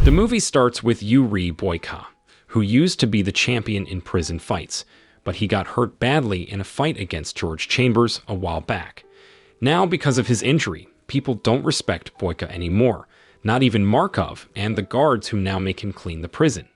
The movie starts with Yuri Boyka, who used to be the champion in prison fights, but he got hurt badly in a fight against George Chambers a while back. Now, because of his injury, people don't respect Boyka anymore, not even Markov and the guards who now make him clean the prison.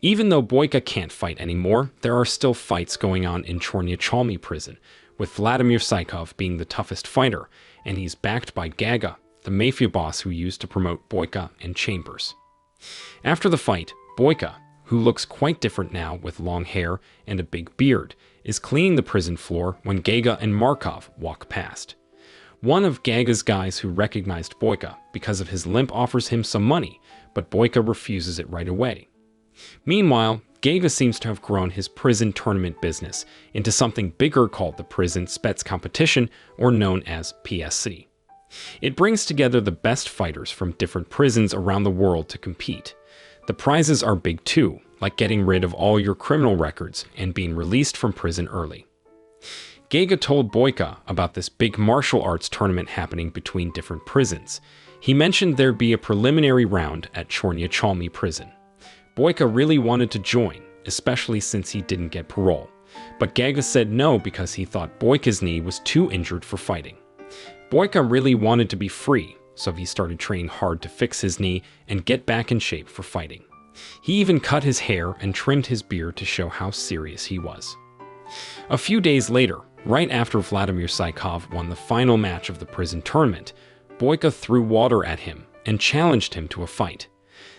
Even though Boyka can't fight anymore, there are still fights going on in Chornya Chalmy prison, with Vladimir Saikov being the toughest fighter, and he's backed by Gaga, the mafia boss who used to promote Boyka and Chambers. After the fight, Boyka, who looks quite different now with long hair and a big beard, is cleaning the prison floor when Gaga and Markov walk past. One of Gaga's guys who recognized Boyka because of his limp offers him some money, but Boyka refuses it right away. Meanwhile, Gaga seems to have grown his prison tournament business into something bigger called the Prison Spetscompetition, or known as PSC. It brings together the best fighters from different prisons around the world to compete. The prizes are big too, like getting rid of all your criminal records and being released from prison early. Gaga told Boyka about this big martial arts tournament happening between different prisons. He mentioned there'd be a preliminary round at Chornya Chalmy prison. Boyka really wanted to join, especially since he didn't get parole. But Gaga said no because he thought Boyka's knee was too injured for fighting. Boyka really wanted to be free, so he started training hard to fix his knee and get back in shape for fighting. He even cut his hair and trimmed his beard to show how serious he was. A few days later, right after Vladimir Saikov won the final match of the prison tournament, Boyka threw water at him and challenged him to a fight.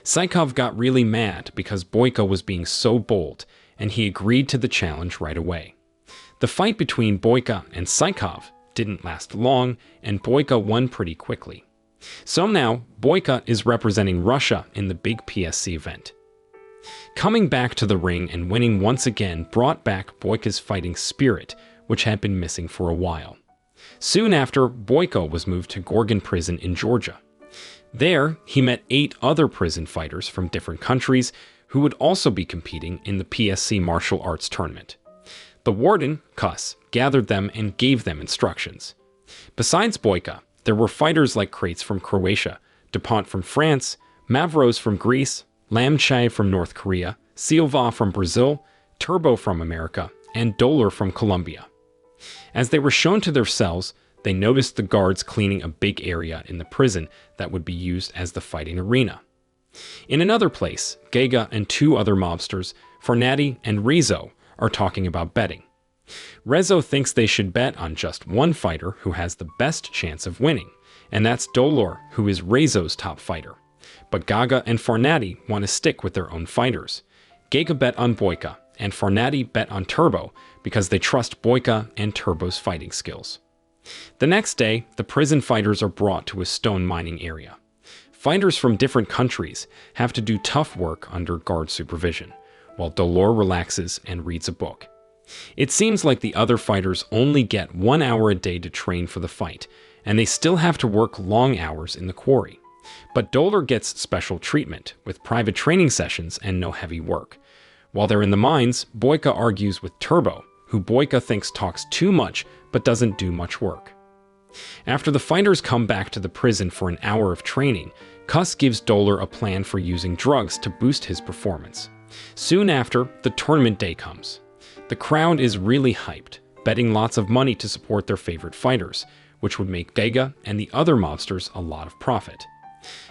Saikov got really mad because Boyka was being so bold, and he agreed to the challenge right away. The fight between Boyka and Saikov didn't last long, and Boyka won pretty quickly. So now, Boyka is representing Russia in the big PSC event. Coming back to the ring and winning once again brought back Boyka's fighting spirit, which had been missing for a while. Soon after, Boyka was moved to Gorgan prison in Georgia. There, he met 8 other prison fighters from different countries who would also be competing in the PSC martial arts tournament. The warden, Kus, gathered them and gave them instructions. Besides Boyka, there were fighters like Krates from Croatia, Dupont from France, Mavros from Greece, Lamchai from North Korea, Silva from Brazil, Turbo from America, and Dolar from Colombia. As they were shown to their cells, they noticed the guards cleaning a big area in the prison that would be used as the fighting arena. In another place, Gaga and 2 other mobsters, Farnati and Rizzo, are talking about betting. Rezo thinks they should bet on just one fighter who has the best chance of winning, and that's Dolor, who is Rezo's top fighter. But Gaga and Farnati want to stick with their own fighters. Gaga bet on Boyka, and Farnati bet on Turbo because they trust Boyka and Turbo's fighting skills. The next day, the prison fighters are brought to a stone mining area. Fighters from different countries have to do tough work under guard supervision, while Dolor relaxes and reads a book. It seems like the other fighters only get 1 hour a day to train for the fight, and they still have to work long hours in the quarry. But Dolor gets special treatment, with private training sessions and no heavy work. While they're in the mines, Boyka argues with Turbo, who Boyka thinks talks too much but doesn't do much work. After the fighters come back to the prison for an hour of training, Kus gives Dolor a plan for using drugs to boost his performance. Soon after, the tournament day comes. The crowd is really hyped, betting lots of money to support their favorite fighters, which would make Gaga and the other mobsters a lot of profit.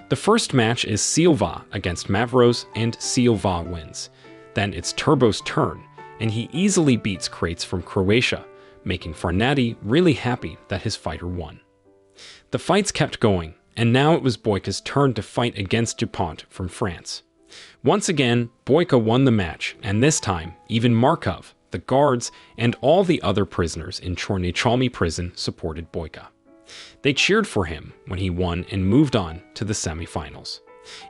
The first match is Silva against Mavros, and Silva wins. Then it's Turbo's turn, and he easily beats Krates from Croatia, making Farnati really happy that his fighter won. The fights kept going, and now it was Boyka's turn to fight against Dupont from France. Once again, Boyka won the match, and this time, even Markov, the guards, and all the other prisoners in Chorny Chalmy prison supported Boyka. They cheered for him when he won and moved on to the semifinals.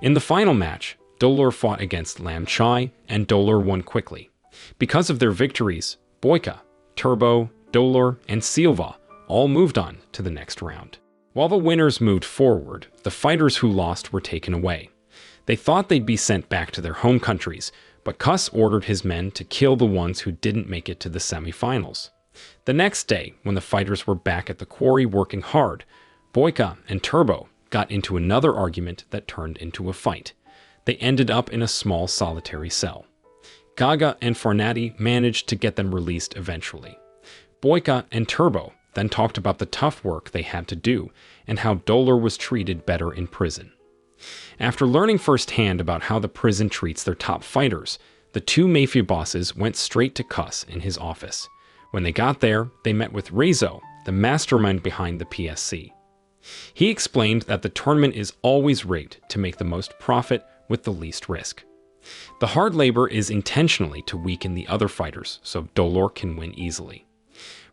In the final match, Dolor fought against Lam Chai, and Dolor won quickly. Because of their victories, Boyka, Turbo, Dolor, and Silva all moved on to the next round. While the winners moved forward, the fighters who lost were taken away. They thought they'd be sent back to their home countries, but Kus ordered his men to kill the ones who didn't make it to the semifinals. The next day, when the fighters were back at the quarry working hard, Boyka and Turbo got into another argument that turned into a fight. They ended up in a small solitary cell. Gaga and Farnati managed to get them released eventually. Boyka and Turbo then talked about the tough work they had to do and how Dolar was treated better in prison. After learning firsthand about how the prison treats their top fighters, the two mafia bosses went straight to Kuss in his office. When they got there, they met with Rezo, the mastermind behind the PSC. He explained that the tournament is always rigged to make the most profit with the least risk. The hard labor is intentionally to weaken the other fighters so Dolar can win easily.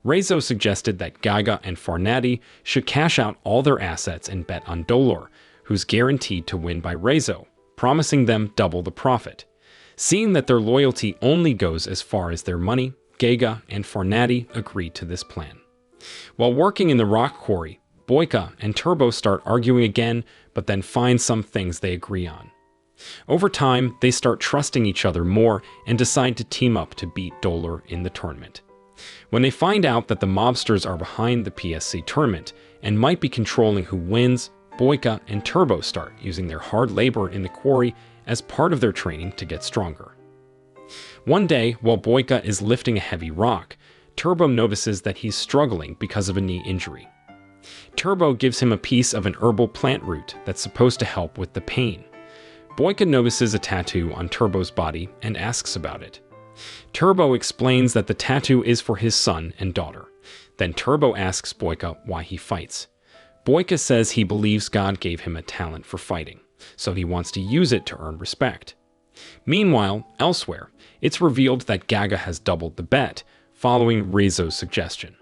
Rezo suggested that Gaga and Farnati should cash out all their assets and bet on Dolar, who's guaranteed to win by Rezo, promising them double the profit. Seeing that their loyalty only goes as far as their money, Gaga and Farnati agreed to this plan. While working in the rock quarry, Boyka and Turbo start arguing again, but then find some things they agree on. Over time, they start trusting each other more and decide to team up to beat Dolar in the tournament. When they find out that the mobsters are behind the PSC tournament and might be controlling who wins, Boyka and Turbo start using their hard labor in the quarry as part of their training to get stronger. One day, while Boyka is lifting a heavy rock, Turbo notices that he's struggling because of a knee injury. Turbo gives him a piece of an herbal plant root that's supposed to help with the pain. Boyka notices a tattoo on Turbo's body and asks about it. Turbo explains that the tattoo is for his son and daughter. Then Turbo asks Boyka why he fights. Boyka says he believes God gave him a talent for fighting, so he wants to use it to earn respect. Meanwhile, elsewhere, it's revealed that Gaga has doubled the bet, following Rezo's suggestion.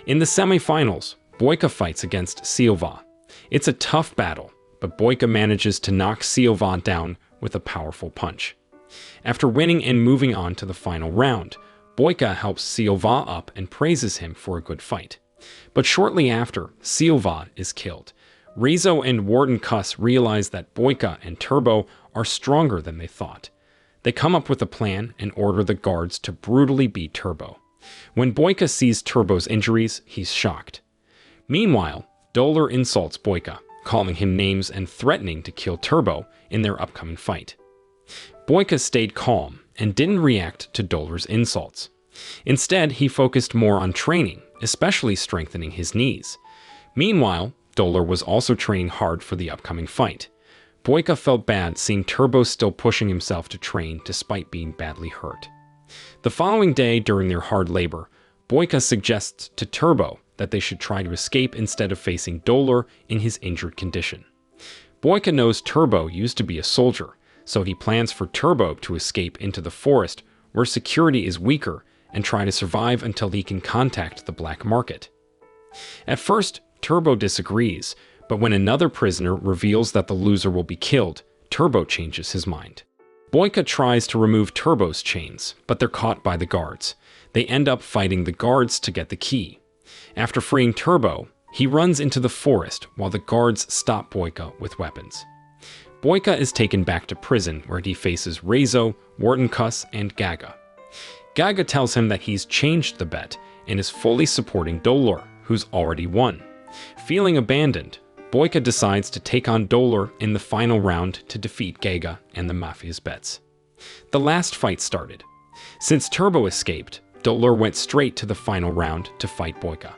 In the semifinals, Boyka fights against Silva. It's a tough battle, but Boyka manages to knock Silva down with a powerful punch. After winning and moving on to the final round, Boyka helps Silva up and praises him for a good fight. But shortly after, Silva is killed. Rezo and Warden Kuss realize that Boyka and Turbo are stronger than they thought. They come up with a plan and order the guards to brutally beat Turbo. When Boyka sees Turbo's injuries, he's shocked. Meanwhile, Dolar insults Boyka, calling him names and threatening to kill Turbo in their upcoming fight. Boyka stayed calm and didn't react to Dolar's insults. Instead, he focused more on training, especially strengthening his knees. Meanwhile, Dolar was also training hard for the upcoming fight. Boyka felt bad seeing Turbo still pushing himself to train despite being badly hurt. The following day, during their hard labor, Boyka suggests to Turbo that they should try to escape instead of facing Dolar in his injured condition. Boyka knows Turbo used to be a soldier, so he plans for Turbo to escape into the forest where security is weaker and try to survive until he can contact the black market. At first, Turbo disagrees, but when another prisoner reveals that the loser will be killed, Turbo changes his mind. Boyka tries to remove Turbo's chains, but they're caught by the guards. They end up fighting the guards to get the key. After freeing Turbo, he runs into the forest while the guards stop Boyka with weapons. Boyka is taken back to prison where he faces Rezo, Warden Kuss, and Gaga. Gaga tells him that he's changed the bet and is fully supporting Dolar, who's already won. Feeling abandoned, Boyka decides to take on Dolar in the final round to defeat Gaga and the Mafia's bets. The last fight started. Since Turbo escaped, Dolar went straight to the final round to fight Boyka.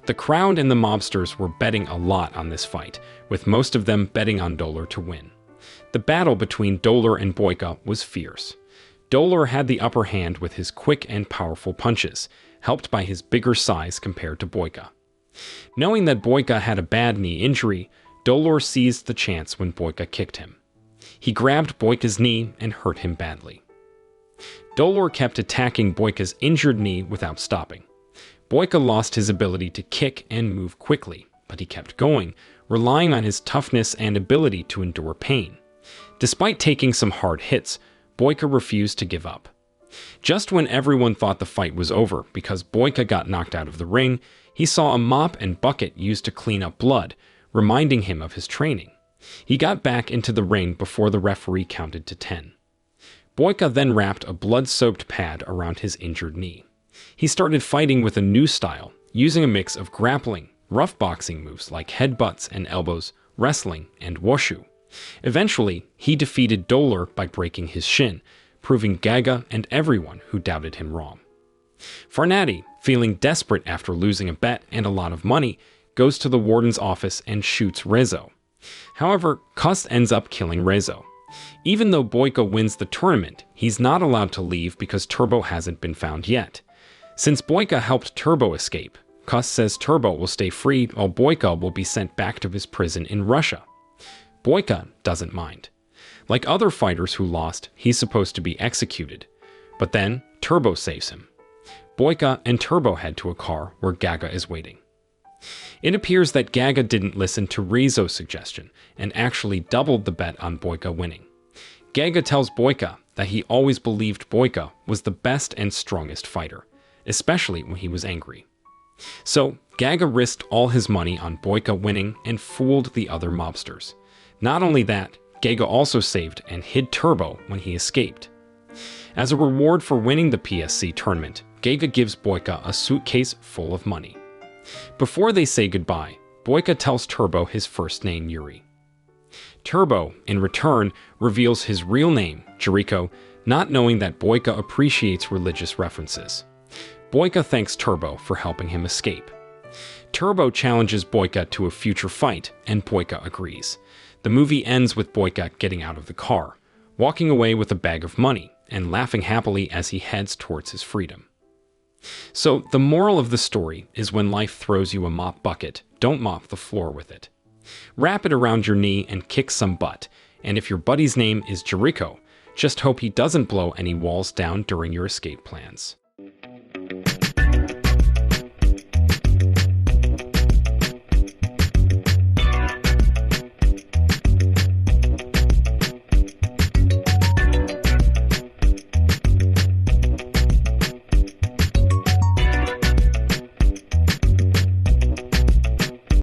The crowd and the mobsters were betting a lot on this fight, with most of them betting on Dolar to win. The battle between Dolar and Boyka was fierce. Dolar had the upper hand with his quick and powerful punches, helped by his bigger size compared to Boyka. Knowing that Boyka had a bad knee injury, Dolar seized the chance when Boyka kicked him. He grabbed Boyka's knee and hurt him badly. Dolar kept attacking Boyka's injured knee without stopping. Boyka lost his ability to kick and move quickly, but he kept going, relying on his toughness and ability to endure pain. Despite taking some hard hits, Boyka refused to give up. Just when everyone thought the fight was over because Boyka got knocked out of the ring, he saw a mop and bucket used to clean up blood, reminding him of his training. He got back into the ring before the referee counted to 10. Boyka then wrapped a blood-soaked pad around his injured knee. He started fighting with a new style, using a mix of grappling, rough boxing moves like headbutts and elbows, wrestling, and wushu. Eventually, he defeated Dolar by breaking his shin, proving Gaga and everyone who doubted him wrong. Farnati, feeling desperate after losing a bet and a lot of money, goes to the warden's office and shoots Rezo. However, Kuss ends up killing Rezo. Even though Boyka wins the tournament, he's not allowed to leave because Turbo hasn't been found yet. Since Boyka helped Turbo escape, Kuss says Turbo will stay free while Boyka will be sent back to his prison in Russia. Boyka doesn't mind. Like other fighters who lost, he's supposed to be executed. But then, Turbo saves him. Boyka and Turbo head to a car where Gaga is waiting. It appears that Gaga didn't listen to Rezo's suggestion and actually doubled the bet on Boyka winning. Gaga tells Boyka that he always believed Boyka was the best and strongest fighter, especially when he was angry. So, Gaga risked all his money on Boyka winning and fooled the other mobsters. Not only that, Gaga also saved and hid Turbo when he escaped. As a reward for winning the PSC tournament, Gaga gives Boyka a suitcase full of money. Before they say goodbye, Boyka tells Turbo his first name, Yuri. Turbo, in return, reveals his real name, Jericho, not knowing that Boyka appreciates religious references. Boyka thanks Turbo for helping him escape. Turbo challenges Boyka to a future fight, and Boyka agrees. The movie ends with Boyka getting out of the car, walking away with a bag of money, and laughing happily as he heads towards his freedom. So, the moral of the story is when life throws you a mop bucket, don't mop the floor with it. Wrap it around your knee and kick some butt, and if your buddy's name is Jericho, just hope he doesn't blow any walls down during your escape plans.